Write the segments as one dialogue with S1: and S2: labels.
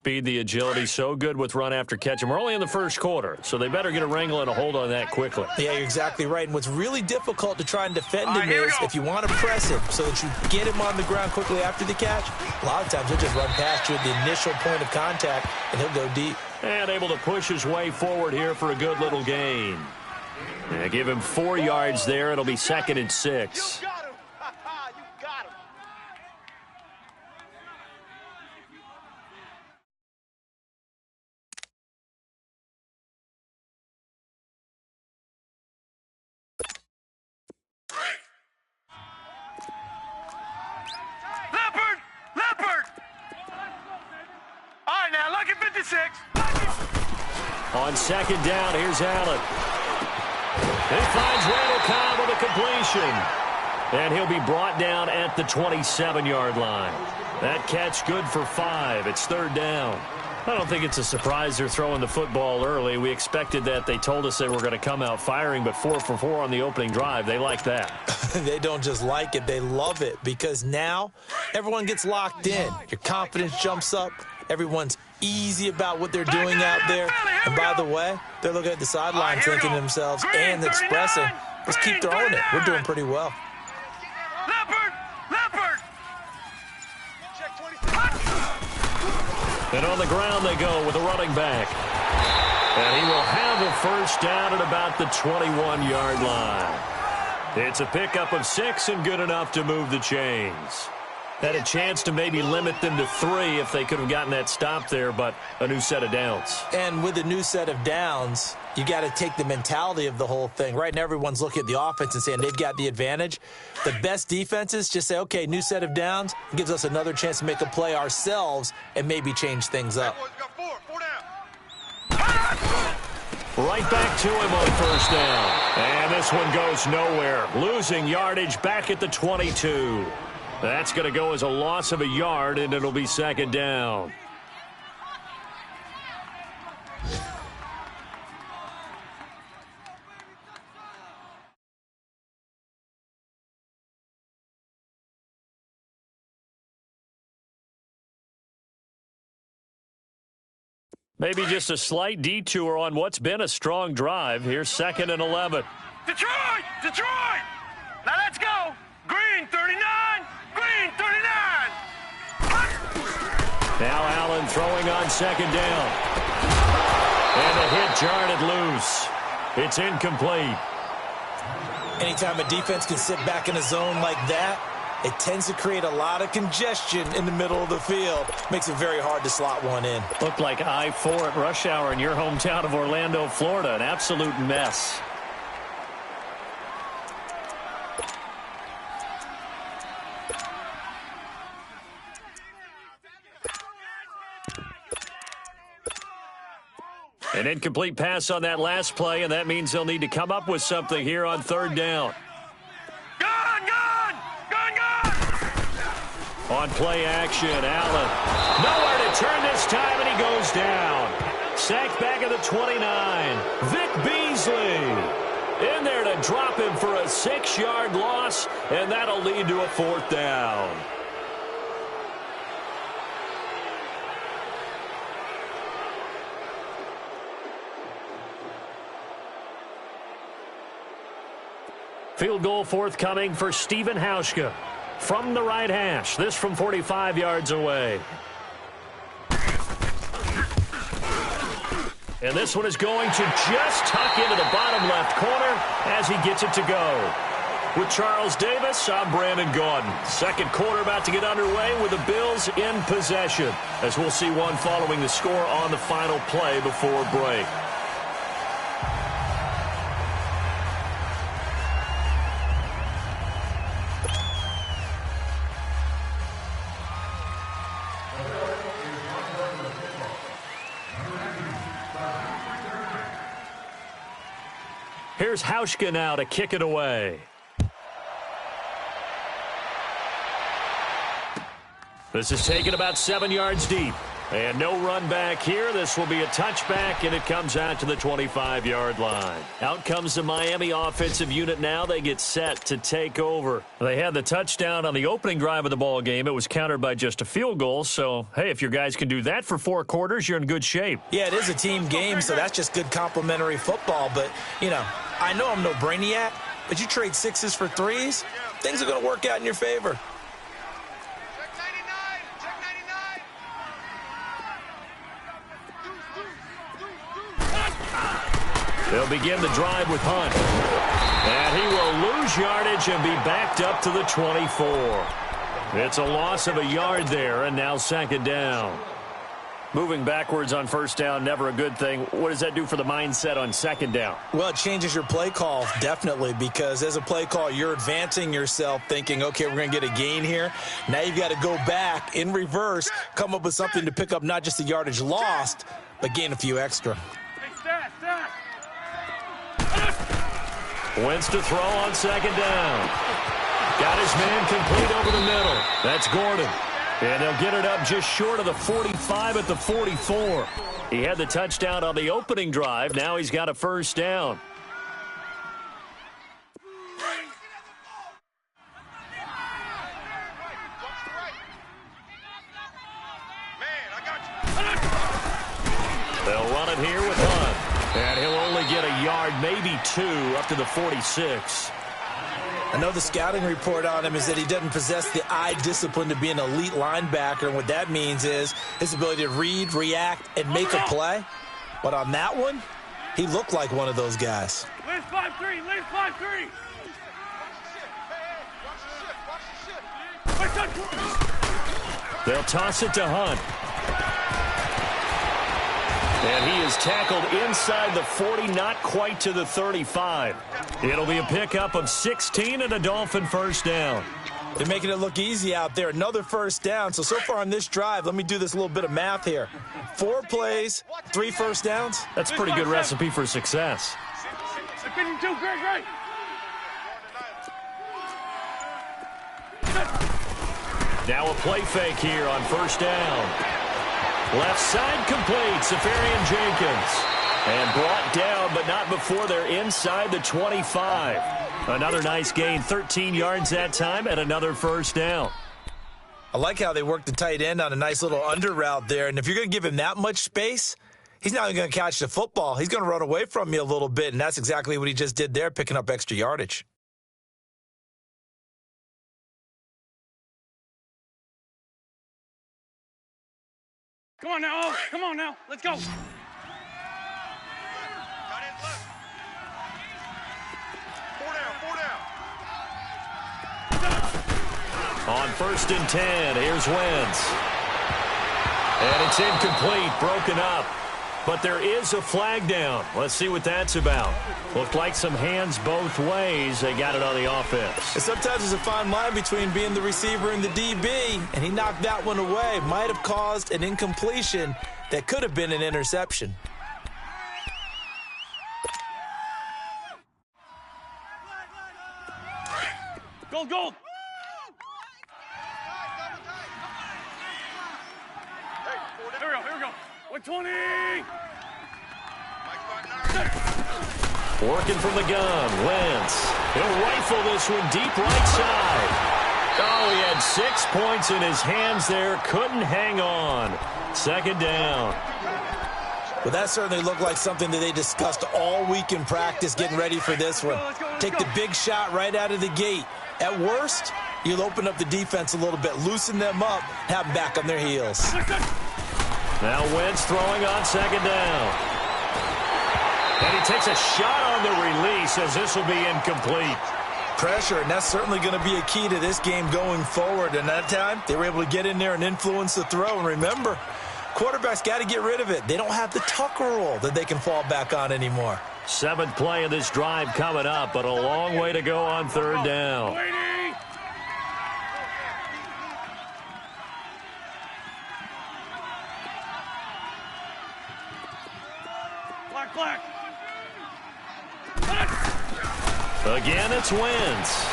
S1: speed, the agility, so good with run after catch. And we're only in the first quarter, so they better get a wrangle and a hold on that quickly.
S2: Yeah, you're exactly right. And what's really difficult to try and defend him is if you want to press him so that you get him on the ground quickly after the catch, a lot of times he'll just run past you at the initial point of contact, and he'll go deep.
S1: And able to push his way forward here for a good little gain. Yeah, give him 4 yards there. It'll be 2nd and 6. On 2nd down, here's Allen. He finds Randall Cobb with a completion. And he'll be brought down at the 27-yard line. That catch good for 5. It's 3rd down. I don't think it's a surprise they're throwing the football early. We expected that. They told us they were going to come out firing, but 4 for 4 on the opening drive. They like that.
S2: They don't just like it. They love it because now everyone gets locked in. Your confidence jumps up. Everyone's easy about what they're doing out there. And by the way, they're looking at the sideline thinking to themselves and expressing, let's keep throwing it. We're doing pretty well.
S1: And on the ground they go with a running back. And he will have a first down at about the 21-yard line. It's a pickup of 6 and good enough to move the chains. Had a chance to maybe limit them to 3 if they could have gotten that stop there, but a new set of downs.
S2: And with a new set of downs, you got to take the mentality of the whole thing. Right now, everyone's looking at the offense and saying they've got the advantage. The best defenses just say, okay, new set of downs. It gives us another chance to make a play ourselves and maybe change things up.
S1: Right back to him on first down. And this one goes nowhere. Losing yardage back at the 22. That's going to go as a loss of a yard, and it'll be 2nd down. Maybe just a slight detour on what's been a strong drive. Here's 2nd and 11.
S3: Detroit! Detroit! Now let's go! Green 39! Green 39!
S1: Now Allen throwing on 2nd down. And the hit jarred it loose. It's incomplete.
S2: Anytime a defense can sit back in a zone like that, it tends to create a lot of congestion in the middle of the field. Makes it very hard to slot one in.
S1: Looked like I-4 at rush hour in your hometown of Orlando, Florida. An absolute mess. An incomplete pass on that last play, and that means they'll need to come up with something here on 3rd down.
S3: Gone! Gone! Gone! Gone!
S1: On play action, Allen. Nowhere to turn this time, and he goes down. Sacked back at the 29. Vic Beasley in there to drop him for a 6-yard loss, and that'll lead to a 4th down. Field goal forthcoming for Stephen Hauschka from the right hash. This from 45 yards away. And this one is going to just tuck into the bottom left corner as he gets it to go. With Charles Davis, I'm Brandon Gaudin. 2nd quarter about to get underway with the Bills in possession, as we'll see one following the score on the final play before break. Here's Hauschka now to kick it away. This is taken about 7 yards deep. And no run back here. This will be a touchback, and it comes out to the 25-yard line. Out comes the Miami offensive unit now. They get set to take over. They had the touchdown on the opening drive of the ball game. It was countered by just a field goal. So, hey, if your guys can do that for 4 quarters, you're in good shape.
S2: Yeah, it is a team game, so that's just good complimentary football. But, you know, I know I'm no brainiac, but you trade 6s for 3s, things are going to work out in your favor.
S1: They'll begin the drive with Hunt. And he will lose yardage and be backed up to the 24. It's a loss of a yard there, and now 2nd down. Moving backwards on 1st down, never a good thing. What does that do for the mindset on 2nd down?
S2: Well, it changes your play call, definitely, because as a play call, you're advancing yourself thinking, okay, we're going to get a gain here. Now you've got to go back in reverse, come up with something to pick up not just the yardage lost, but gain a few extra.
S1: Wentz to throw on 2nd down. Got his man complete over the middle. That's Gordon. And they'll get it up just short of the 45 at the 44. He had the touchdown on the opening drive. Now he's got a 1st down. They'll run it here with Hunt. And he'll only get a yard, maybe 2, up to the 46.
S2: I know the scouting report on him is that he doesn't possess the eye discipline to be an elite linebacker. And what that means is his ability to read, react, and make a play. But on that one, he looked like one of those guys.
S3: Liz 5-3, Liz 5-3.
S1: They'll toss it to Hunt. And he is tackled inside the 40, not quite to the 35. It'll be a pickup of 16 and a Dolphin 1st down.
S2: They're making it look easy out there. Another 1st down. So far on this drive, let me do this little bit of math here. 4 plays, 3 1st downs.
S1: That's a pretty good recipe for success.
S3: Great.
S1: Now a play fake here on 1st down. Left side complete, Safarian Jenkins. And brought down, but not before they're inside the 25. Another nice gain, 13 yards that time, and another 1st down.
S2: I like how they worked the tight end on a nice little under route there. And if you're going to give him that much space, he's not even going to catch the football. He's going to run away from you a little bit, and that's exactly what he just did there, picking up extra yardage.
S3: Come on now, come on now, let's go.
S1: On 1st and 10, here's Wentz. And it's incomplete, broken up. But there is a flag down. Let's see what that's about. Looked like some hands both ways. They got it on the offense.
S2: And sometimes there's a fine line between being the receiver and the DB, and he knocked that one away. Might have caused an incompletion that could have been an interception.
S3: Gold. Here we go. 120.
S1: Working from the gun, Wentz. He'll rifle this one deep right side. Oh, he had 6 points in his hands there. Couldn't hang on. 2nd down.
S2: Well, that certainly looked like something that they discussed all week in practice getting ready for this one. Take the big shot right out of the gate. At worst, you'll open up the defense a little bit, loosen them up, have them back on their heels.
S1: Now Wentz throwing on 2nd down. And he takes a shot on the release as this will be incomplete.
S2: Pressure, and that's certainly going to be a key to this game going forward. And that time, they were able to get in there and influence the throw. And remember, quarterbacks got to get rid of it. They don't have the Tucker rule that they can fall back on anymore.
S1: 7th play of this drive coming up, but a long way to go on 3rd down.
S3: Black.
S1: Again, it's Wentz.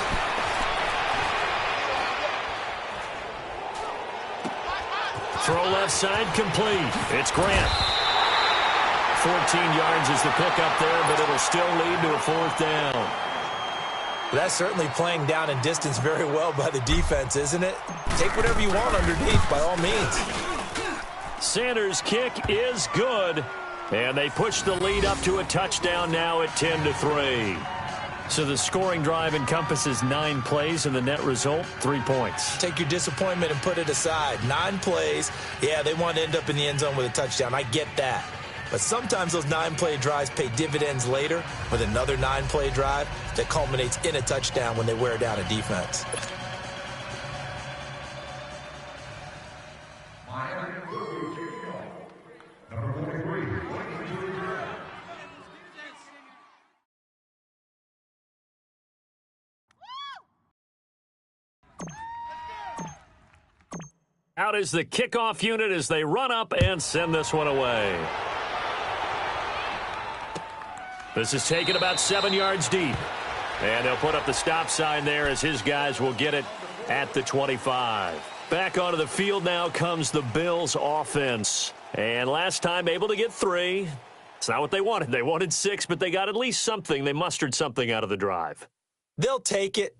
S1: Throw left side complete. It's Grant. 14 yards is the pickup there, but it'll still lead to a 4th down.
S2: That's certainly playing down in distance very well by the defense, isn't it? Take whatever you want underneath, by all means.
S1: Sanders' kick is good, and they push the lead up to a touchdown now at 10-3. So the scoring drive encompasses 9 plays, and the net result, 3 points.
S2: Take your disappointment and put it aside. 9 plays. Yeah, they want to end up in the end zone with a touchdown. I get that. But sometimes those 9-play drives pay dividends later with another 9-play drive that culminates in a touchdown when they wear down a defense.
S1: Out is the kickoff unit as they run up and send this one away. This is taken about 7 yards deep. And they'll put up the stop sign there as his guys will get it at the 25. Back onto the field now comes the Bills offense. And last time able to get 3. It's not what they wanted. They wanted 6, but they got at least something. They mustered something out of the drive.
S2: They'll take it.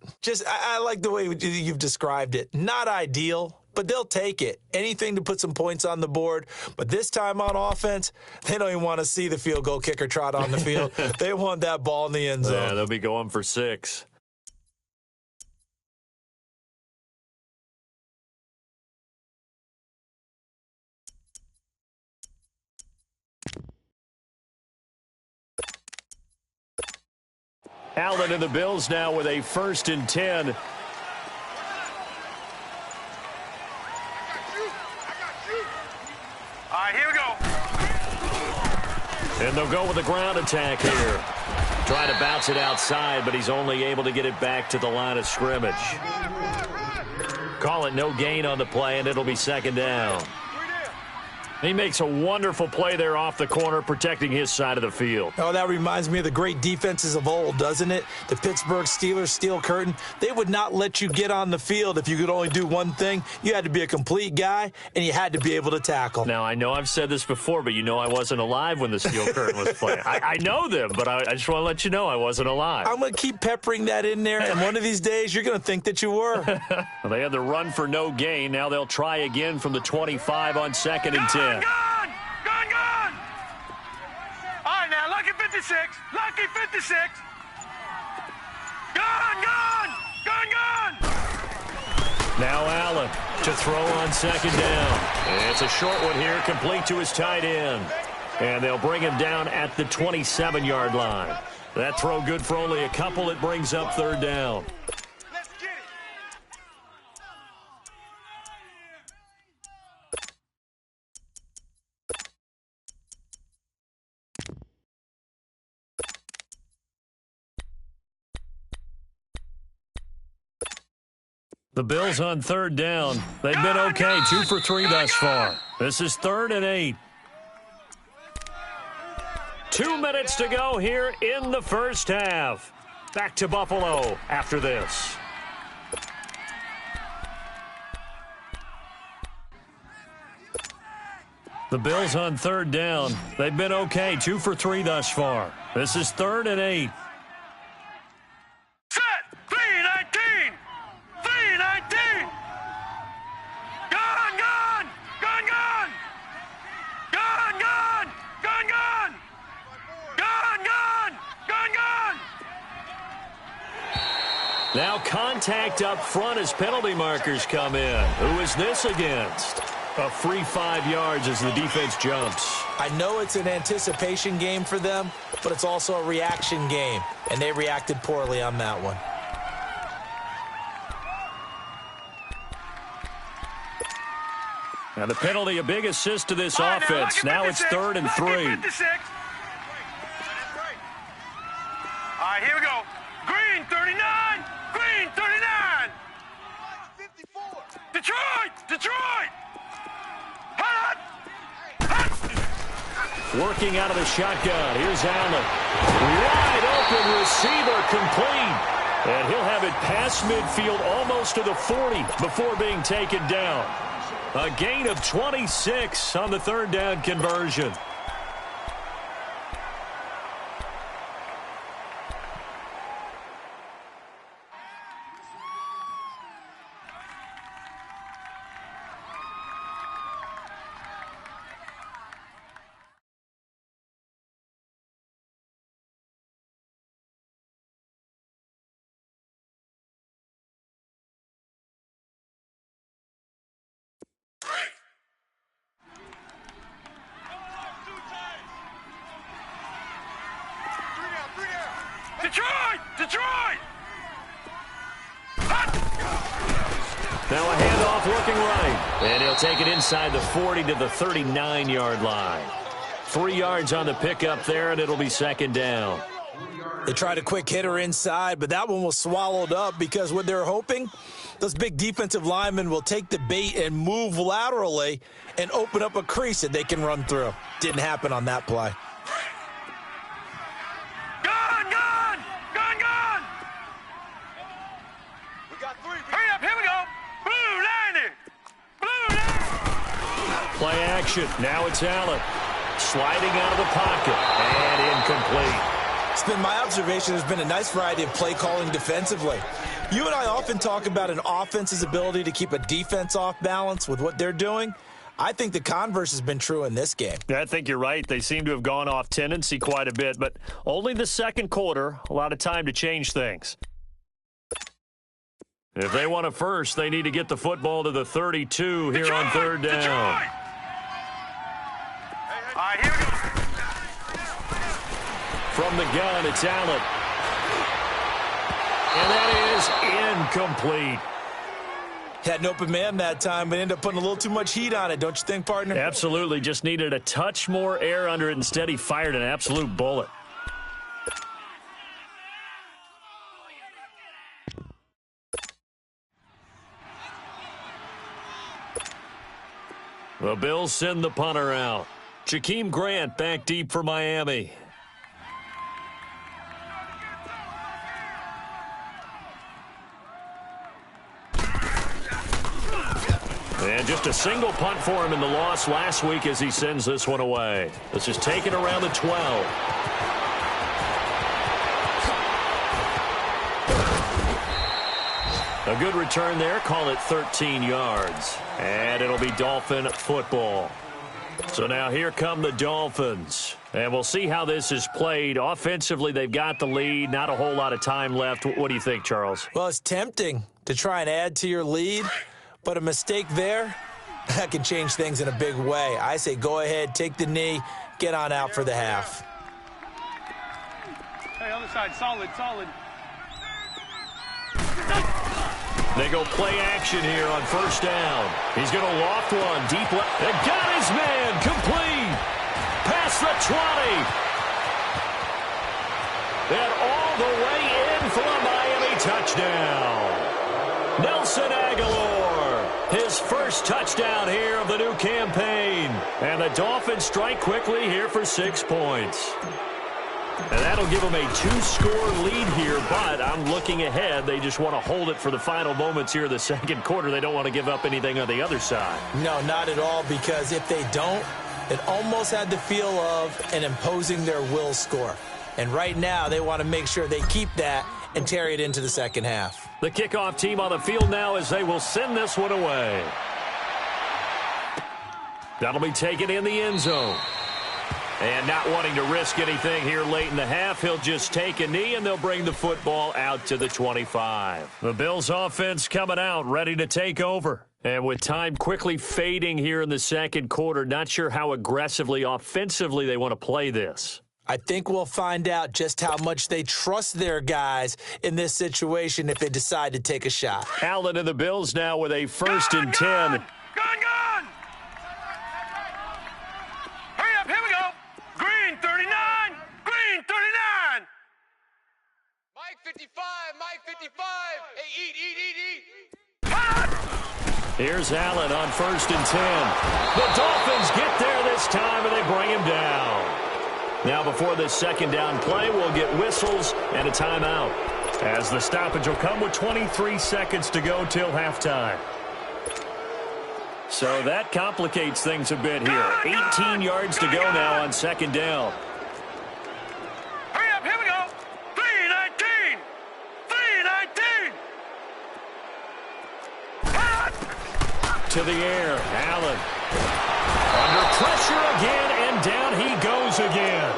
S2: I like the way you've described it. Not ideal, but they'll take it. Anything to put some points on the board. But this time on offense, they don't even want to see the field goal kicker trot on the field. They want that ball in the end zone.
S1: Yeah, they'll be going for 6. Allen and the Bills now with a 1st and 10.
S3: All right, here we go.
S1: And they'll go with a ground attack here. Trying to bounce it outside, but he's only able to get it back to the line of scrimmage. Call it no gain on the play, and it'll be 2nd down. He makes a wonderful play there off the corner, protecting his side of the field.
S2: Oh, that reminds me of the great defenses of old, doesn't it? The Pittsburgh Steelers steel curtain. They would not let you get on the field if you could only do one thing. You had to be a complete guy, and you had to be able to tackle.
S1: Now, I know I've said this before, but you know I wasn't alive when the steel curtain was playing. I know them, but I just want to let you know I wasn't alive.
S2: I'm going to keep peppering that in there, and one of these days you're going to think that you were.
S1: Well, they had the run for no gain. Now they'll try again from the 25 on 2nd and 10.
S3: Gone! All right, now, lucky 56. Lucky 56. Gone!
S1: Now Allen to throw on 2nd down. It's a short one here, complete to his tight end. And they'll bring him down at the 27-yard line. That throw good for only a couple. It brings up 3rd down. The Bills on 3rd down. They've been okay, 2 for 3 thus far. This is 3rd and 8. 2 minutes to go here in the first half. Back to Buffalo after this. The Bills on 3rd down. They've been okay, 2 for 3 thus far. This is 3rd and 8.
S3: Set! 3-19! 3-19! Gone!
S1: Now contact up front as penalty markers come in. Who is this against? A free 5 yards as the defense jumps.
S2: I know it's an anticipation game for them, but it's also a reaction game, and they reacted poorly on that one.
S1: Now the penalty, a big assist to this offense. Now it's 3rd and 3.
S3: All right, here we go. Green, 39. Green, 39. 54. Detroit. Hot.
S1: Working out of the shotgun. Here's Allen. Wide open receiver complete. And he'll have it past midfield almost to the 40 before being taken down. A gain of 26 on the third down conversion.
S3: Detroit! Detroit!
S1: Now a handoff looking right. And he'll take it inside the 40 to the 39-yard line. 3 yards on the pickup there, and it'll be second down.
S2: They tried a quick hitter inside, but that one was swallowed up because what they're hoping, those big defensive linemen will take the bait and move laterally and open up a crease that they can run through. Didn't happen on that play.
S3: Gone! Gone! Gone! Gone! We got 3. Hurry up! Here we go! Blue liner! Blue liner!
S1: Play action. Now it's Allen. Sliding out of the pocket. And incomplete.
S2: It's been my observation there's been a nice variety of play calling defensively. You and I often talk about an offense's ability to keep a defense off balance with what they're doing. I think the converse has been true in this game.
S1: I think you're right. They seem to have gone off tendency quite a bit, but only the second quarter, a lot of time to change things. If they want a first, they need to get the football to the 32 here on third down.
S3: Detroit! All right, here we go.
S1: From the gun, it's Allen. And that is incomplete.
S2: Had an open man that time, but ended up putting a little too much heat on it, don't you think, partner?
S1: Absolutely. Just needed a touch more air under it. Instead, he fired an absolute bullet. The Bills send the punter out. Jakeem Grant back deep for Miami. And just a single punt for him in the loss last week as he sends this one away. This is taken around the 12. A good return there. Call it 13 yards. And it'll be Dolphin football. So now here come the Dolphins. And we'll see how this is played. Offensively, they've got the lead. Not a whole lot of time left. What do you think, Charles?
S2: Well, it's tempting to try and add to your lead. But a mistake there, that can change things in a big way. I say go ahead, take the knee, get on out for the half.
S3: Hey, other side, solid, solid.
S1: They go play action here on first down. He's going to loft one deep left. They got his man complete. Past the 20. And all the way in for a Miami touchdown. Nelson Aguilar. His first touchdown here of the new campaign. And the Dolphins strike quickly here for 6 points. And that'll give them a 2-score lead here, but I'm looking ahead. They just want to hold it for the final moments here of the second quarter. They don't want to give up anything on the other side.
S2: No, not at all, because if they don't, it almost had the feel of an imposing their will score. And right now, they want to make sure they keep that and carry it into the second half.
S1: The kickoff team on the field now as they will send this one away. That'll be taken in the end zone. And not wanting to risk anything here late in the half, he'll just take a knee, and they'll bring the football out to the 25. The Bills offense coming out, ready to take over. And with time quickly fading here in the second quarter, not sure how aggressively, offensively they want to play this.
S2: I think we'll find out just how much they trust their guys in this situation if they decide to take a shot.
S1: Allen and the Bills now with a first and 10.
S3: Gone! Hurry up, here we go. Green 39, green 39.
S4: Mike 55, Mike 55. Hey, eat.
S1: Here's Allen on first and 10. The Dolphins get there this time, and they bring him down. Now before this second down play, we'll get whistles and a timeout, as the stoppage will come with 23 seconds to go till halftime. So that complicates things a bit here. 18 yards to go now on second down.
S3: Hurry up, here we go. 3-19. 3-19.
S1: To the air, Allen. Under pressure again, and down he goes again.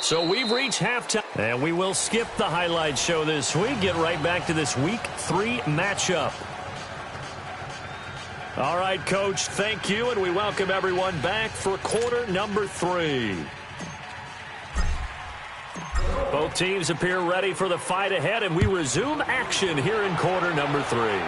S1: So we've reached halftime, and we will skip the highlight show this week. Get right back to this Week 3 matchup. All right, Coach, thank you, and we welcome everyone back for quarter number 3. Both teams appear ready for the fight ahead, and we resume action here in quarter number 3.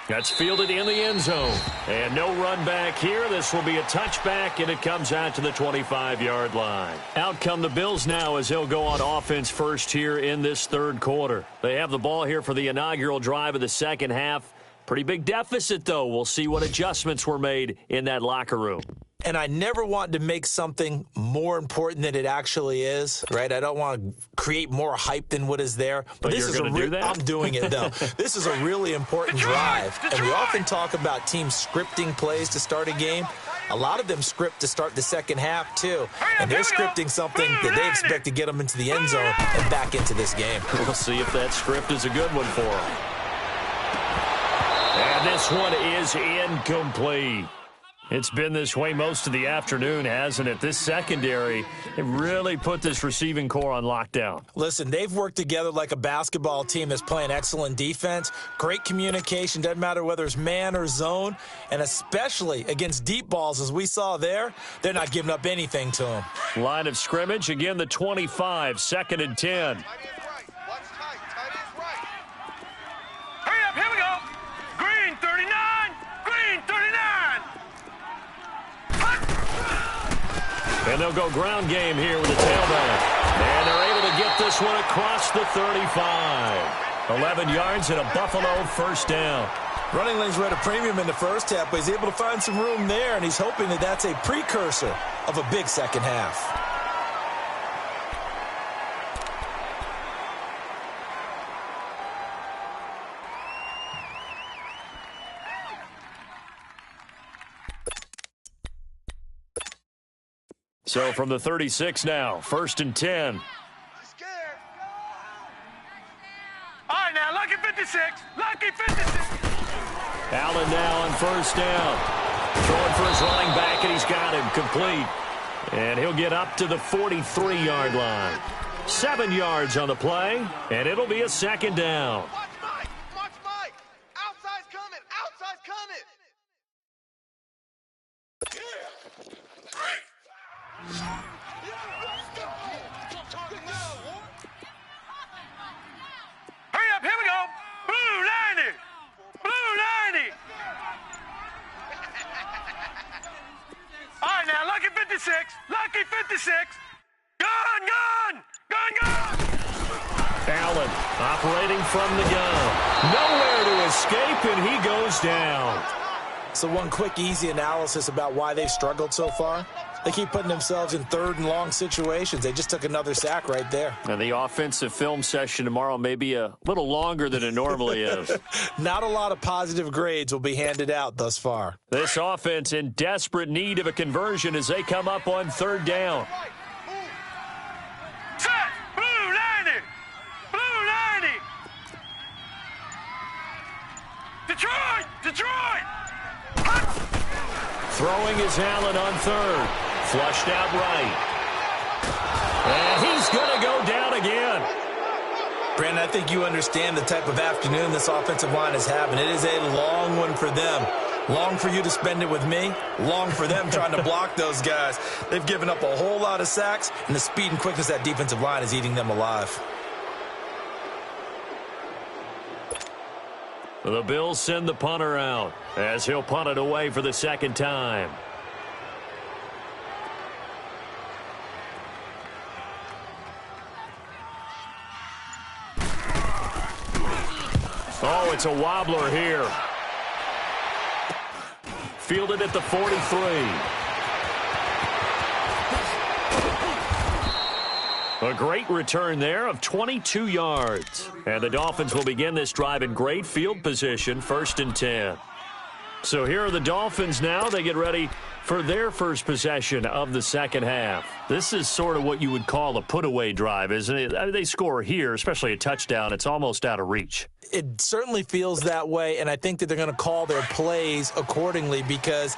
S1: That's fielded in the end zone. And no run back here. This will be a touchback, and it comes out to the 25-yard line. Out come the Bills now as they'll go on offense first here in this third quarter. They have the ball here for the inaugural drive of the second half. Pretty big deficit, though. We'll see what adjustments were made in that locker room.
S2: And I never want to make something more important than it actually is, right? I don't want to create more hype than what is there. But this is
S1: do that?
S2: I'm doing it, though. This is a really important drive. And we often talk about teams scripting plays to start a game. A lot of them script to start the second half, too. And they're scripting something that they expect to get them into the end zone and back into this game.
S1: We'll see if that script is a good one for them. And this one is incomplete. It's been this way most of the afternoon, hasn't it? This secondary, it really put this receiving core on lockdown.
S2: Listen, they've worked together like a basketball team that's playing excellent defense. Great communication, doesn't matter whether it's man or zone. And especially against deep balls, as we saw there, they're not giving up anything to them.
S1: Line of scrimmage, again the 25, 2nd and 10.
S3: Hurry up, here we go. Green 39. Green 39.
S1: And they'll go ground game here with the tailback. And they're able to get this one across the 35. 11 yards and a Buffalo first down.
S2: Running lanes were at a premium in the first half, but he's able to find some room there, and he's hoping that that's a precursor of a big second half.
S1: So from the 36 now, 1st and 10.
S3: All right, now, lucky 56. Lucky 56.
S1: Allen now on first down. Throwing for his running back, and he's got him complete. And he'll get up to the 43-yard line. 7 yards on the play, and it'll be a second down.
S4: Watch Mike. Watch Mike. Outside's coming. Outside's coming.
S3: Hurry up, here we go. Blue 90. Blue 90. All right, now, lucky 56. Lucky 56. Gun, gun. Gun, gun.
S1: Allen operating from the gun. Nowhere to escape, and he goes down.
S2: So one quick, easy analysis about why they've struggled so far. They keep putting themselves in third and long situations. They just took another sack right there.
S1: And the offensive film session tomorrow may be a little longer than it normally is.
S2: Not a lot of positive grades will be handed out thus far.
S1: This offense in desperate need of a conversion as they come up on third down.
S3: Set. Blue 90. Blue 90. Detroit. Detroit.
S1: Throwing is Allen on third. Flushed out right. And he's going to go down again.
S2: Brandon, I think you understand the type of afternoon this offensive line is having. It is a long one for them. Long for you to spend it with me. Long for them trying to block those guys. They've given up a whole lot of sacks, and the speed and quickness of that defensive line is eating them alive.
S1: The Bills send the punter out as he'll punt it away for the second time. Oh, it's a wobbler here. Fielded at the 43. A great return there of 22 yards. And the Dolphins will begin this drive in great field position, 1st and 10. So here are the Dolphins now. They get ready for their first possession of the second half. This is sort of what you would call a put-away drive, isn't it? I mean, they score here, especially a touchdown. It's almost out of reach.
S2: It certainly feels that way, and I think that they're going to call their plays accordingly because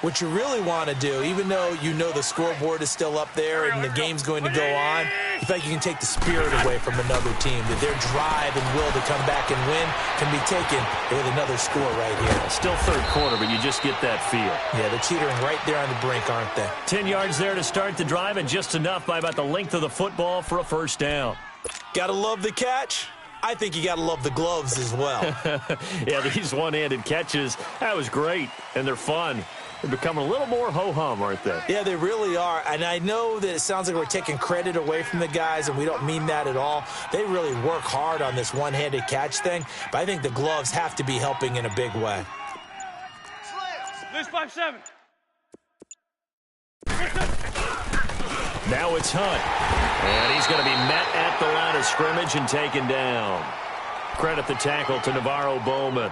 S2: what you really want to do, even though you know the scoreboard is still up there and the game's going to go on, you feel like you can take the spirit away from another team, that their drive and will to come back and win can be taken with another score right here.
S1: Still third quarter, but you just get that feel.
S2: Yeah, they're teetering right there on the brink, aren't they?
S1: 10 yards there to start the drive, and just enough by about the length of the football for a first down.
S2: Gotta love the catch. I think you got to love the gloves as well.
S1: Yeah, these one-handed catches, that was great, and they're fun. They're becoming a little more ho-hum, aren't they?
S2: Yeah, they really are. And I know that it sounds like we're taking credit away from the guys, and we don't mean that at all. They really work hard on this one-handed catch thing, but I think the gloves have to be helping in a big way.
S3: This 5-7.
S1: Now it's Hunt. And he's going to be met at the line of scrimmage and taken down. Credit the tackle to Navarro Bowman.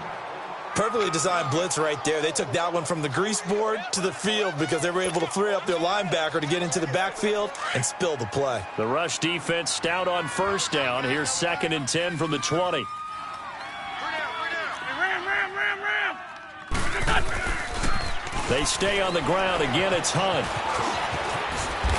S2: Perfectly designed blitz right there. They took that one from the grease board to the field because they were able to free up their linebacker to get into the backfield and spill the play.
S1: The rush defense stout on first down. Here's 2nd and 10 from the 20. They stay on the ground. Again, it's Hunt.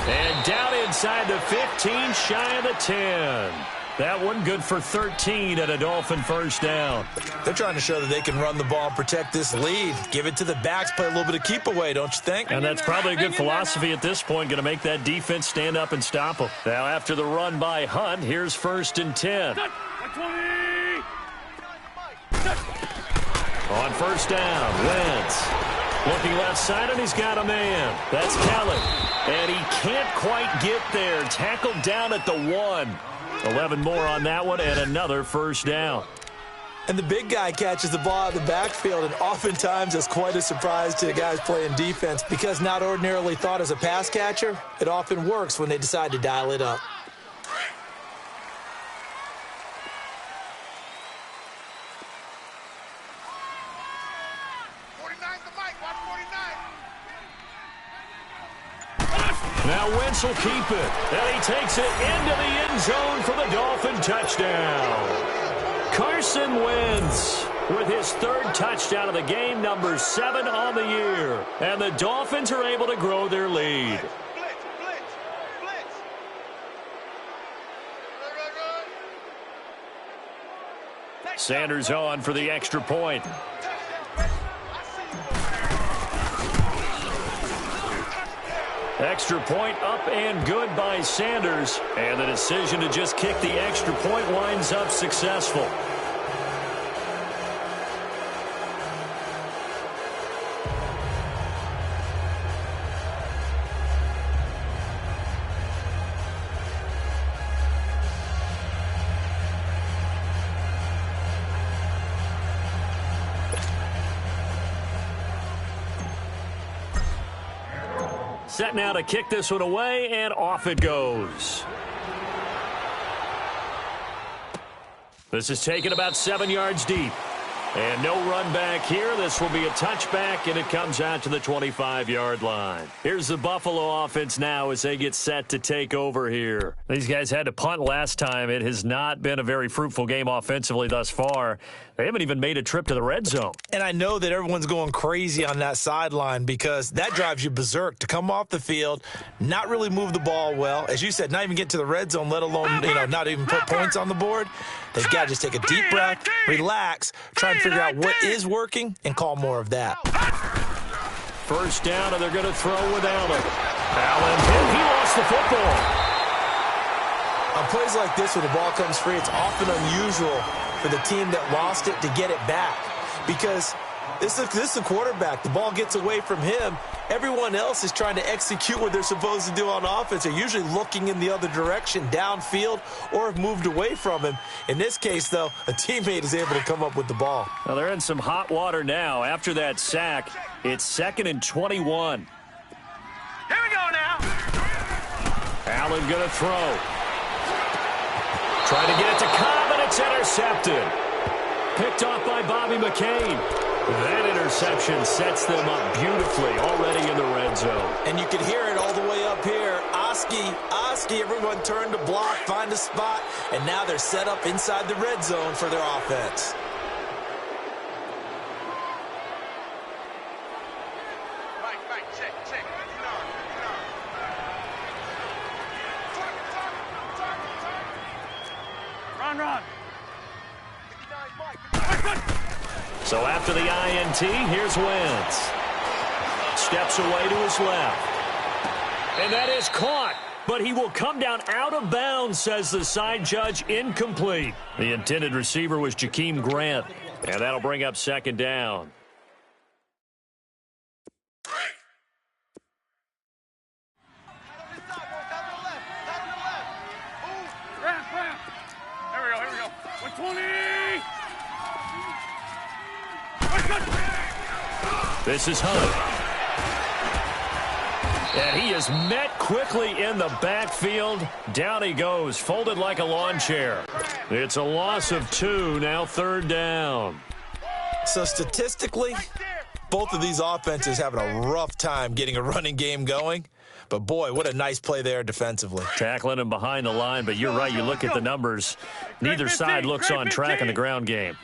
S1: And down inside the 15, shy of the 10. That one good for 13 at a Dolphin first down.
S2: They're trying to show that they can run the ball and protect this lead. Give it to the backs, play a little bit of keep away, don't you think?
S1: And that's probably a good philosophy at this point, going to make that defense stand up and stop them. Now after the run by Hunt, here's 1st and 10. On first down, Wentz. Looking left side, and he's got a man. That's Kelly. And he can't quite get there. Tackled down at the 1. 11 more on that one, and another first down.
S2: And the big guy catches the ball out of the backfield, and oftentimes it's quite a surprise to the guys playing defense because not ordinarily thought as a pass catcher, it often works when they decide to dial it up.
S1: Now Wentz will keep it, and he takes it into the end zone for the Dolphin touchdown. Carson Wentz with his 3rd touchdown of the game, number 7 on the year. And the Dolphins are able to grow their lead. Sanders on for the extra point. Extra point up and good by Sanders. And the decision to just kick the extra point winds up successful. Set now to kick this one away, and off it goes. This is taken about 7 yards deep. And no run back here. This will be a touchback, and it comes out to the 25-yard line. Here's the Buffalo offense now as they get set to take over here. These guys had to punt last time. It has not been a very fruitful game offensively thus far. They haven't even made a trip to the red zone.
S2: And I know that everyone's going crazy on that sideline because that drives you berserk to come off the field, not really move the ball well. As you said, not even get to the red zone, let alone, not even put points on the board. They've got to just take a deep breath, relax, try and figure out what is working, and call more of that.
S1: First down, and they're going to throw with Allen. Allen, he lost the football.
S2: On plays like this, when the ball comes free, it's often unusual for the team that lost it to get it back because this is the quarterback. The ball gets away from him. Everyone else is trying to execute what they're supposed to do on offense. They're usually looking in the other direction, downfield, or have moved away from him. In this case, though, a teammate is able to come up with the ball.
S1: Well, they're in some hot water now. After that sack, It's 2nd and 21.
S3: Here we go now.
S1: Allen going to throw. Trying to get it to Cobb, and it's intercepted. Picked off by Bobby McCain. That interception sets them up beautifully already in the red zone.
S2: And you can hear it all the way up here. Oski, everyone turned to block, find a spot, and now they're set up inside the red zone for their offense.
S4: Right, check.
S3: Run.
S1: So after the INT, here's Wentz. Steps away to his left. And that is caught. But he will come down out of bounds, says the side judge. Incomplete. The intended receiver was Jakeem Grant. And that'll bring up 2nd down.
S3: Ramp. Here we go. 120.
S1: This is Hunt. And he is met quickly in the backfield. Down he goes, folded like a lawn chair. It's a loss of 2, now 3rd down.
S2: So statistically, both of these offenses having a rough time getting a running game going. But, boy, what a nice play there defensively.
S1: Tackling him behind the line, but you're right. You look at the numbers. Neither side looks on track in the ground game.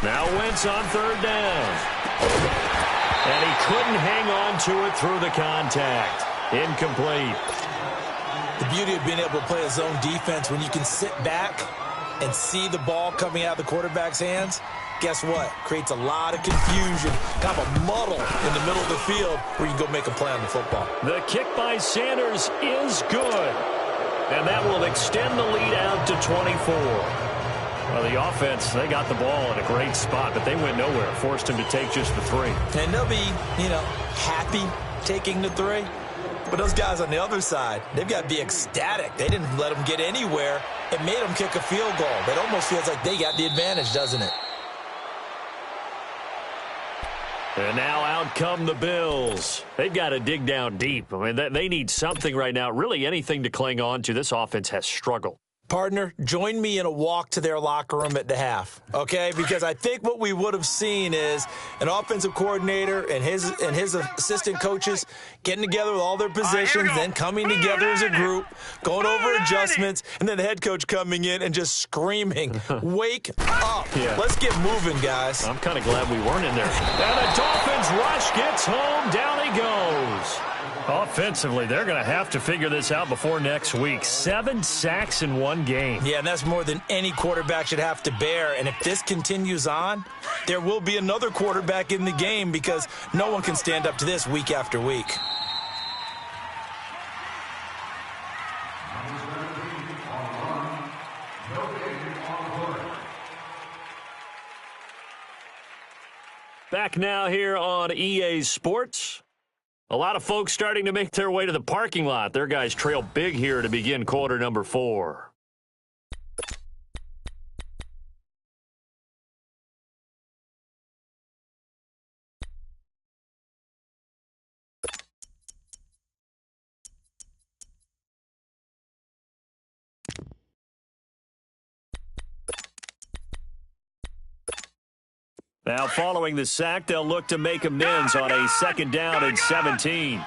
S1: Now Wentz on 3rd down. And he couldn't hang on to it through the contact. Incomplete.
S2: The beauty of being able to play a zone defense when you can sit back and see the ball coming out of the quarterback's hands, guess what? Creates a lot of confusion, kind of a muddle in the middle of the field where you can go make a play on the football.
S1: The kick by Sanders is good. And that will extend the lead out to 24. Well, the offense, they got the ball in a great spot, but they went nowhere. Forced him to take just the 3.
S2: And they'll be, happy taking the 3. But those guys on the other side, they've got to be ecstatic. They didn't let them get anywhere. It made them kick a field goal. It almost feels like they got the advantage, doesn't it?
S1: And now out come the Bills. They've got to dig down deep. I mean, they need something right now, really anything to cling on to. This offense has struggled.
S2: Partner, join me in a walk to their locker room at the half, okay? Because I think what we would have seen is an offensive coordinator and his assistant coaches getting together with all their positions, then coming together as a group, going over adjustments, and then the head coach coming in and just screaming, "Wake up.
S1: Yeah.
S2: Let's get moving, guys."
S1: I'm kind of glad we weren't in there. And the Dolphins rush gets home. Down he goes. Offensively, they're going to have to figure this out before next week. 7 sacks in one game.
S2: Yeah, and that's more than any quarterback should have to bear. And if this continues on, there will be another quarterback in the game because no one can stand up to this week after week.
S1: Back now here on EA Sports. A lot of folks starting to make their way to the parking lot. Their guys trail big here to begin quarter number 4. Now, following the sack, they'll look to make amends on a 2nd down and 17.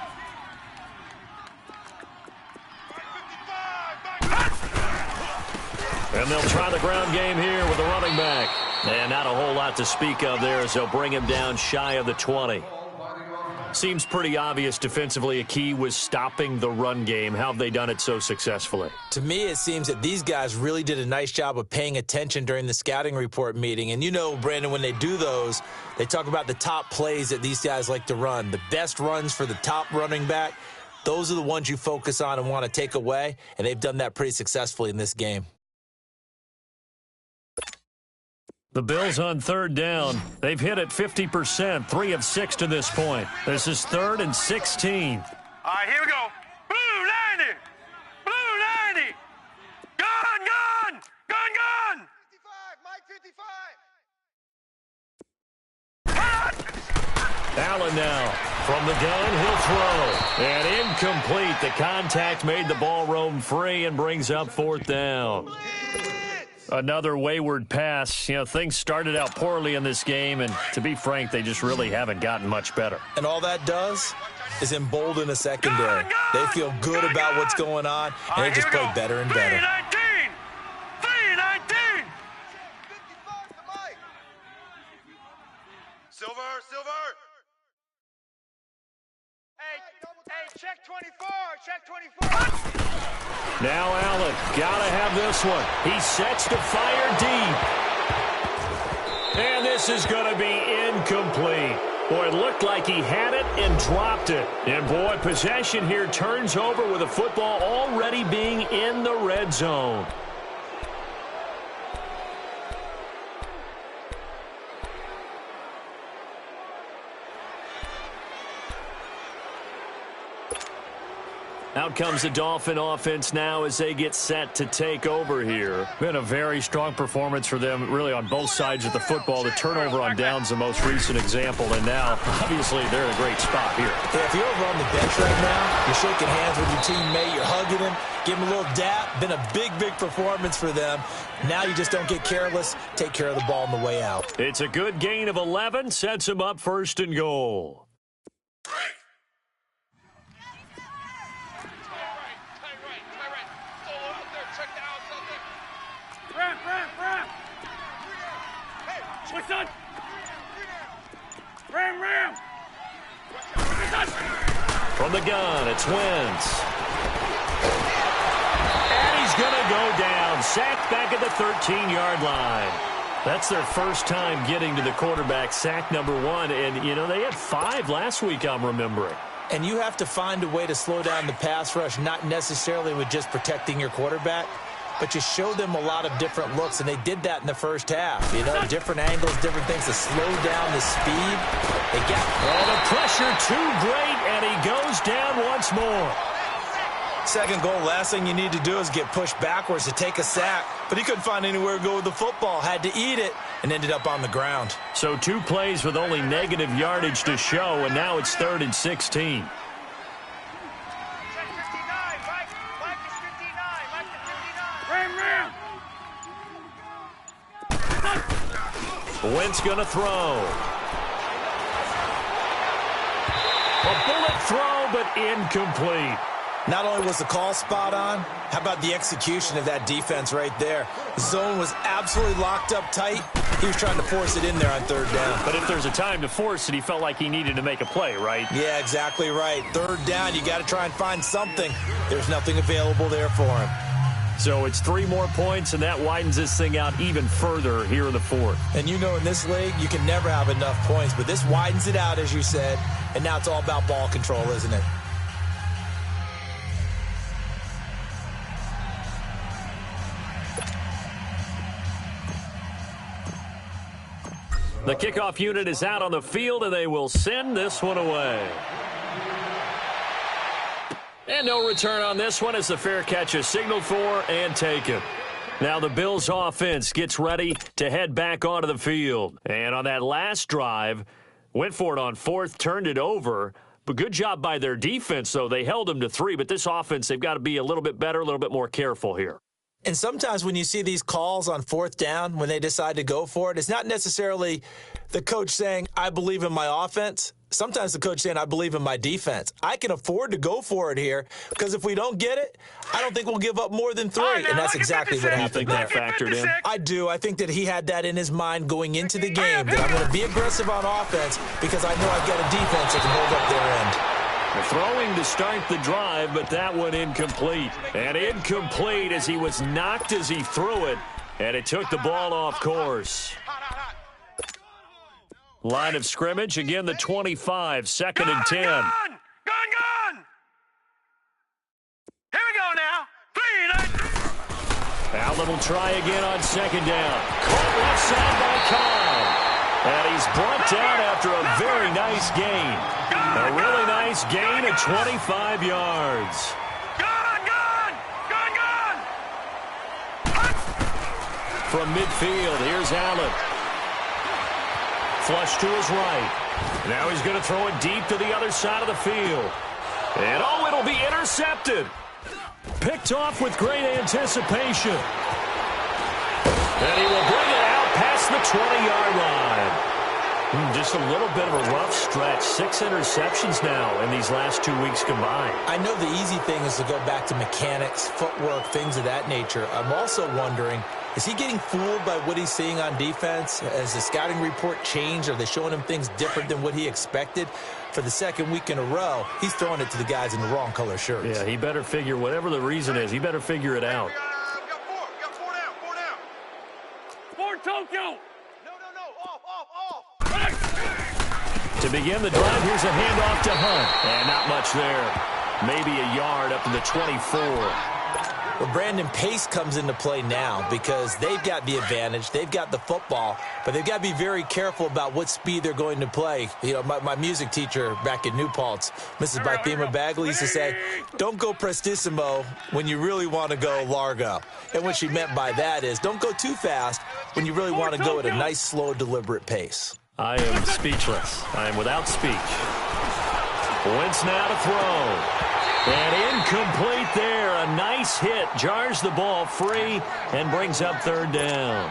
S1: And they'll try the ground game here with the running back. And not a whole lot to speak of there as they'll bring him down shy of the 20. Seems pretty obvious defensively a key was stopping the run game. How have they done it so successfully?
S2: To me, it seems that these guys really did a nice job of paying attention during the scouting report meeting. And you know, Brandon, when they do those, they talk about the top plays that these guys like to run. The best runs for the top running back, those are the ones you focus on and want to take away. And they've done that pretty successfully in this game.
S1: The Bills on 3rd down. They've hit it 50%, 3 of 6 to this point. This is 3rd and 16.
S3: All right, here we go. Blue 90. Blue 90. Gun.
S4: 55, Mike 55.
S1: Allen now. From the gun, he'll throw. And incomplete. The contact made the ball roam free and brings up fourth down. Another wayward pass. You know, things started out poorly in this game, and to be frank, they just really haven't gotten much better.
S2: And all that does is embolden a secondary. They feel good about what's going on, and they just play better and better.
S3: 3-19.
S4: Silver. Hey, check 24. Check 24.
S1: Now Allen, gotta have this one. He sets to fire deep. And this is going to be incomplete. Boy, it looked like he had it and dropped it. And boy, possession here turns over with the football already being in the red zone. Out comes the Dolphin offense now as they get set to take over here. Been a very strong performance for them, really, on both sides of the football. The turnover on downs the most recent example, and now, obviously, they're in a great spot here.
S2: Yeah, if you're over on the bench right now, you're shaking hands with your teammate, you're hugging him, give him a little dap. Been a big performance for them. Now you just don't get careless. Take care of the ball on the way out.
S1: It's a good gain of 11, sets him up first and goal.
S3: Ram.
S1: From the gun, it's Wentz. And he's going to go down. Sacked back at the 13-yard line. That's their first time getting to the quarterback, sack number 1. And, you know, they had 5 last week, I'm remembering.
S2: And you have to find a way to slow down the pass rush, not necessarily with just protecting your quarterback, but you show them a lot of different looks, and they did that in the first half. You know, different angles, different things to slow down the speed. They got
S1: the pressure too great, and he goes down once more.
S2: Second goal, last thing you need to do is get pushed backwards to take a sack. But he couldn't find anywhere to go with the football, had to eat it, and ended up on the ground.
S1: So 2 plays with only negative yardage to show, and now it's 3rd and 16. Wentz going to throw. A bullet throw, but incomplete.
S2: Not only was the call spot on, how about the execution of that defense right there? The zone was absolutely locked up tight. He was trying to force it in there on 3rd down.
S1: But if there's a time to force it, he felt like he needed to make a play, right?
S2: Yeah, exactly right. 3rd down, you got to try and find something. There's nothing available there for him.
S1: So it's 3 more points, and that widens this thing out even further here in the 4th.
S2: And you know in this league, you can never have enough points, but this widens it out, as you said, and now it's all about ball control, isn't it?
S1: The kickoff unit is out on the field, and they will send this one away. And no return on this one as the fair catch is signaled for and taken. Now the Bills offense gets ready to head back onto the field. And on that last drive, went for it on 4th, turned it over. But good job by their defense, though. They held them to 3. But this offense, they've got to be a little bit better, a little bit more careful here.
S2: And sometimes when you see these calls on 4th down, when they decide to go for it, it's not necessarily the coach saying, I believe in my offense. Sometimes the coach saying, I believe in my defense. I can afford to go for it here because if we don't get it, I don't think we'll give up more than 3. And that's exactly what happened there.
S1: You think that factored in?
S2: I do. I think that he had that in his mind going into the game, that I'm going to be aggressive on offense because I know I've got a defense that can hold up their end.
S1: Throwing to start the drive, but that one incomplete. And incomplete as he was knocked as he threw it, and it took the ball off course. Line of scrimmage, again the 25, 2nd and 10.
S3: Gun! Here we go now. 3-9.
S1: Allen will try again on 2nd down. Caught left side by Cobb. And he's brought down after a very nice gain. A really nice gain of 25 yards.
S3: Gun!
S1: From midfield, here's Allen. Flush to his right. Now he's going to throw it deep to the other side of the field. And, oh, it'll be intercepted. Picked off with great anticipation. And he will bring it out past the 20-yard line. Just a little bit of a rough stretch. 6 interceptions now in these last 2 weeks combined.
S2: I know the easy thing is to go back to mechanics, footwork, things of that nature. I'm also wondering, is he getting fooled by what he's seeing on defense? Has the scouting report changed? Are they showing him things different than what he expected? For the second week in a row, he's throwing it to the guys in the wrong color shirts.
S1: Yeah, he better figure, whatever the reason is, he better figure it out.
S4: We got four down.
S3: For Tokyo.
S4: No, off.
S1: To begin the drive, here's a handoff to Hunt. And not much there. Maybe a yard up to the 24.
S2: Well, Brandon, pace comes into play now because they've got the advantage. They've got the football, but they've got to be very careful about what speed they're going to play. You know, my music teacher back in New Paltz, Mrs. Bythema Bagley, used to say, don't go prestissimo when you really want to go largo. And what she meant by that is don't go too fast when you really want to go at a nice, slow, deliberate pace.
S1: I am speechless. I am without speech. Wentz now to throw. And incomplete there. A nice hit. Jars the ball free and brings up third down.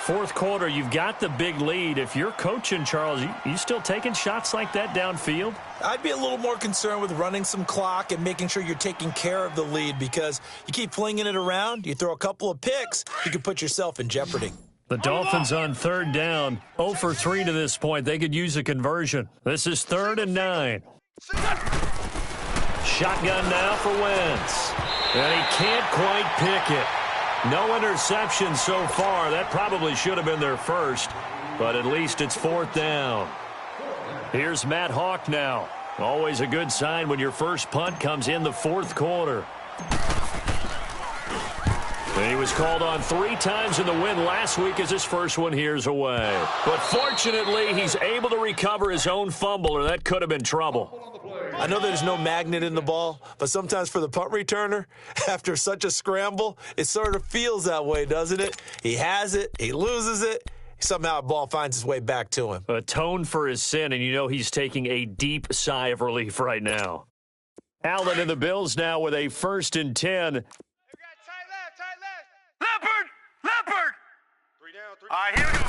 S1: Fourth quarter, you've got the big lead. If you're coaching, Charles, you still taking shots like that downfield?
S2: I'd be a little more concerned with running some clock and making sure you're taking care of the lead because you keep flinging it around, you throw a couple of picks, you can put yourself in jeopardy.
S1: The Dolphins on third down, 0 for 3 to this point. They could use a conversion. This is 3rd and 9. Shotgun now for Wentz. And he can't quite pick it. No interception so far. That probably should have been their first, but at least it's 4th down. Here's Matt Hawk now. Always a good sign when your first punt comes in the 4th quarter. And he was called on 3 times in the win last week as his first one here's away. But fortunately, he's able to recover his own fumble, or that could have been trouble.
S2: I know there's no magnet in the ball, but sometimes for the punt returner, after such a scramble, it sort of feels that way, doesn't it? He has it, he loses it, somehow the ball finds its way back to him.
S1: Atone for his sin, and you know he's taking a deep sigh of relief right now. Allen and the Bills now with a 1st and 10.
S3: Leopard.
S4: 3 down.
S3: All right, here we go.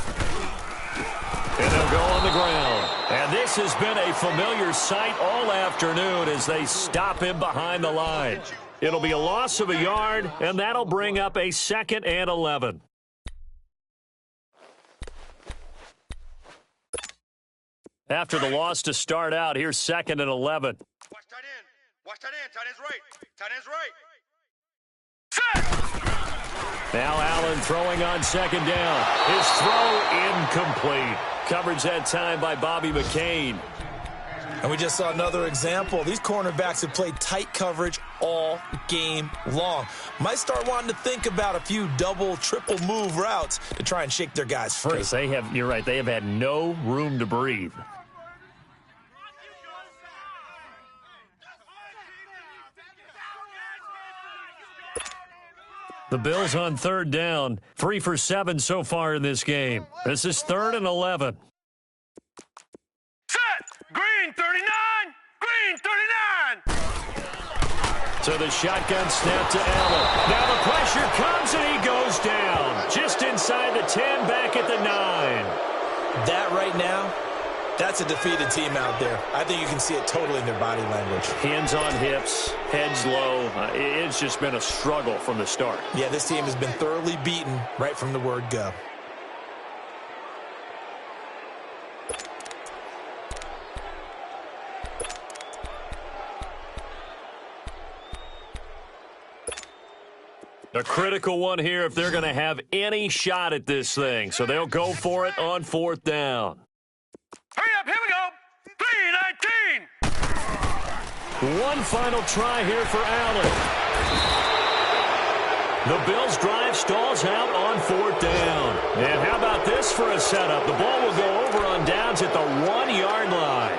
S1: And they'll go on the ground. And this has been a familiar sight all afternoon as they stop him behind the line. It'll be a loss of a yard, and that'll bring up a 2nd and 11. After the loss to start out, here's 2nd and 11.
S4: Watch tight end. Tight end's right. Tight end's right.
S1: Now Allen throwing on 2nd down. His throw incomplete. Coverage that time by Bobby McCain.
S2: And we just saw another example. These cornerbacks have played tight coverage all game long. Might start wanting to think about a few double, triple move routes to try and shake their guys free.
S1: Because you're right, they have had no room to breathe. The Bills on 3rd down, 3 for 7 so far in this game. This is 3rd and 11.
S3: Set. Green 39. Green 39.
S1: So the shotgun snap to Allen. Now the pressure comes and he goes down. Just inside the 10, back at the 9.
S2: That right now, that's a defeated team out there. I think you can see it totally in their body language.
S1: Hands on hips, heads low. It's just been a struggle from the start.
S2: Yeah, this team has been thoroughly beaten right from the word go.
S1: A critical one here if they're going to have any shot at this thing. So they'll go for it on 4th down.
S3: Hurry up, here we go. 3-19.
S1: One final try here for Allen. The Bills' drive stalls out on 4th down. And how about this for a setup? The ball will go over on downs at the 1-yard line.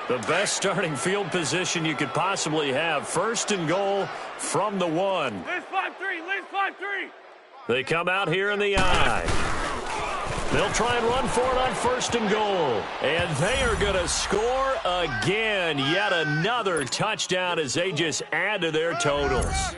S1: The best starting field position you could possibly have. First and goal from the 1.
S3: Liz 5-3. Liz 5-3.
S1: They come out here in the I. They'll try and run for it on first and goal. And they are going to score again. Yet another touchdown as they just add to their totals.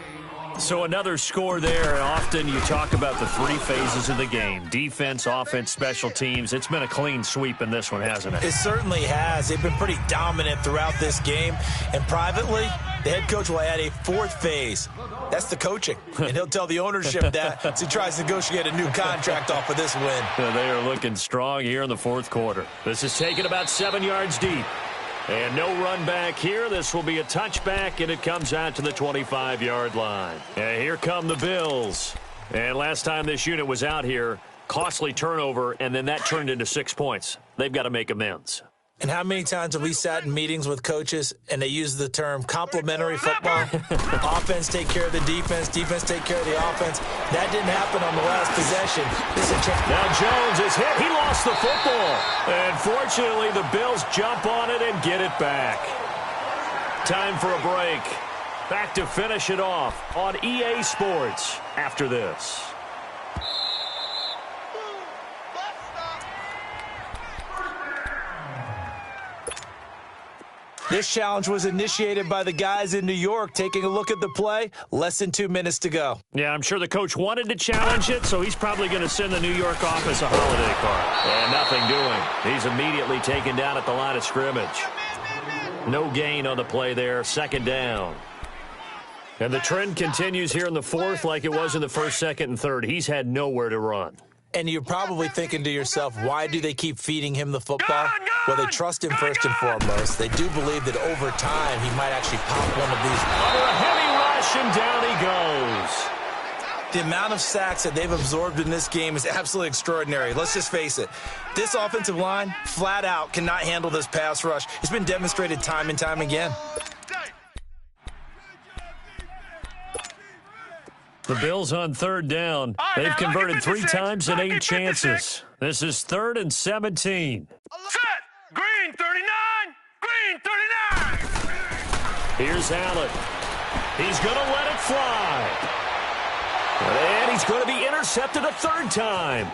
S1: So another score there, and often you talk about the 3 phases of the game. Defense, offense, special teams. It's been a clean sweep in this one, hasn't it?
S2: It certainly has. They've been pretty dominant throughout this game. And privately, the head coach will add a 4th phase. That's the coaching. And he'll tell the ownership that as he tries to negotiate a new contract off of this win.
S1: They are looking strong here in the 4th quarter. This is taken about 7 yards deep. And no run back here. This will be a touchback, and it comes out to the 25-yard line. And here come the Bills. And last time this unit was out here, costly turnover, and then that turned into 6 points. They've got to make amends.
S2: And how many times have we sat in meetings with coaches and they use the term complementary football? Offense take care of the defense, defense take care of the offense. That didn't happen on the last possession.
S1: Now Jones is hit. He lost the football. And fortunately, the Bills jump on it and get it back. Time for a break. Back to finish it off on EA Sports after this.
S2: This challenge was initiated by the guys in New York. Taking a look at the play, less than 2 minutes to go.
S1: Yeah, I'm sure the coach wanted to challenge it, so he's probably going to send the New York office a holiday card. And nothing doing. He's immediately taken down at the line of scrimmage. No gain on the play there, 2nd down. And the trend continues here in the 4th like it was in the 1st, 2nd, and 3rd. He's had nowhere to run.
S2: And you're probably thinking to yourself, why do they keep feeding him the football? Well, they trust him first and foremost. They do believe that over time he might actually pop one of these.
S1: Under a heavy rush, and down he goes.
S2: The amount of sacks that they've absorbed in this game is absolutely extraordinary. Let's just face it. This offensive line, flat out, cannot handle this pass rush. It's been demonstrated time and time again.
S1: The Bills on 3rd down. They've converted 3 times in 8 chances. This is 3rd and 17.
S3: Set. Green 39. Green 39.
S1: Here's Allen. He's going to let it fly. And he's going to be intercepted a 3rd time.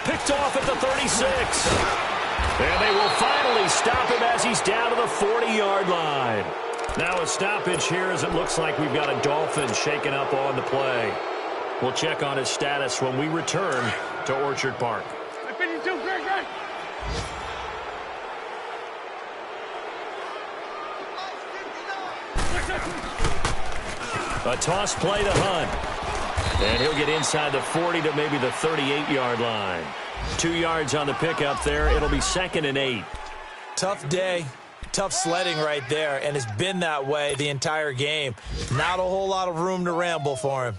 S1: Picked off at the 36. And they will finally stop him as he's down to the 40-yard line. Now a stoppage here as it looks like we've got a Dolphin shaken up on the play. We'll check on his status when we return to Orchard Park.
S3: 52, great.
S1: A toss play to Hunt. And he'll get inside the 40 to maybe the 38-yard line. 2 yards on the pickup there. It'll be 2nd and 8.
S2: Tough day. Tough sledding right there, and it's been that way the entire game. Not a whole lot of room to ramble for him.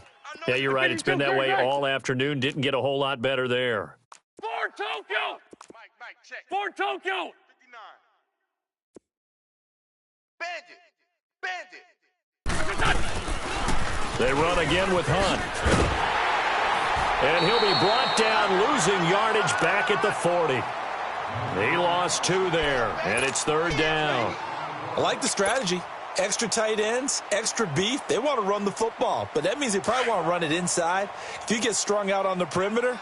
S1: Yeah, you're right. It's been that way all afternoon. Didn't get a whole lot better there.
S3: For Tokyo.
S4: Mike, check.
S3: For Tokyo.
S4: 59. Bandit.
S1: They run again with Hunt. And he'll be brought down, losing yardage back at the 40. He lost 2 there, and it's 3rd down.
S2: I like the strategy. Extra tight ends, extra beef. They want to run the football, but that means they probably want to run it inside. If you get strung out on the perimeter,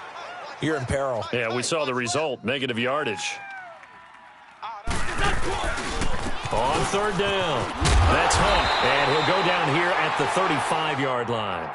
S2: you're in peril.
S1: Yeah, we saw the result, negative yardage. On 3rd down, that's Hunt, and he'll go down here at the 35-yard line.